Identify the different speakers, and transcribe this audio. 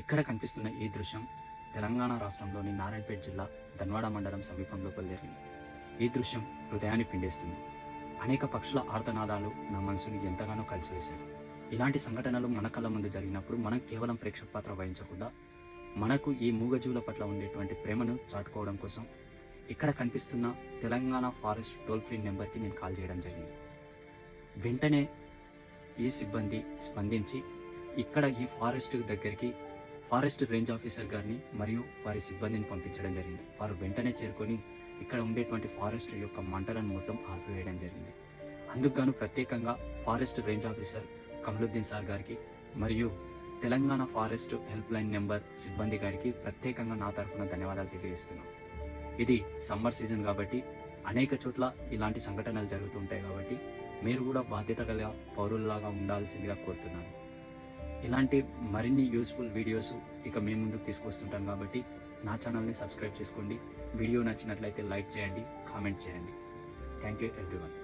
Speaker 1: ఇక్కడ కనిపిస్తున్న ఈ దృశ్యం తెలంగాణ రాష్ట్రంలోని నారాయణపేట జిల్లా ధన్వాడ మండలం సమీపంలో జరిగింది. ఈ దృశ్యం హృదయాన్ని పిండేస్తుంది. అనేక పక్షుల ఆర్తనాదాలు నా మనసుని ఎంతగానో కలిసివేశాయి. ఇలాంటి సంఘటనలు మన కళ్ళ ముందు జరిగినప్పుడు మనం కేవలం ప్రేక్షక పాత్ర వహించకుండా మనకు ఈ మూగజీవుల పట్ల ఉండేటువంటి ప్రేమను చాటుకోవడం కోసం ఇక్కడ కనిపిస్తున్న తెలంగాణ ఫారెస్ట్ టోల్ ఫ్రీ నెంబర్కి నేను కాల్ చేయడం జరిగింది. వెంటనే ఈ సిబ్బంది స్పందించి ఇక్కడ ఈ ఫారెస్ట్ రేంజ్ ఆఫీసర్ గారిని మరియు వారి సిబ్బందిని పంపించడం జరిగింది. వారు వెంటనే చేరుకొని ఇక్కడ ఉండేటువంటి ఫారెస్ట్ యొక్క మంటలను మొత్తం ఆపివేయడం జరిగింది. అందుకు ప్రత్యేకంగా forest range officer Kamaluddin sir గారికి మరియు Telangana forest help line number సిబ్బంది గారికి ప్రత్యేకంగా నా తరఫున ధన్యవాదాలు తెలియజేస్తున్నాను. ఇది సమ్మర్ సీజన్ కాబట్టి అనేక చోట్ల ఇలాంటి సంఘటనలు జరుగుతుంటాయి కాబట్టి మీరు కూడా బాధ్యత గల పౌరుల్లాగా ఉండాల్సిందిగా కోరుతున్నాను. ఇలాంటి మరిన్ని యూస్ఫుల్ వీడియోస్ ఇక మీ ముందుకు తీసుకొస్తుంటాను కాబట్టి నా ఛానల్ని సబ్స్క్రైబ్ చేసుకోండి. వీడియో నచ్చినట్లయితే లైక్ చేయండి, కామెంట్ చేయండి. Thank you everyone.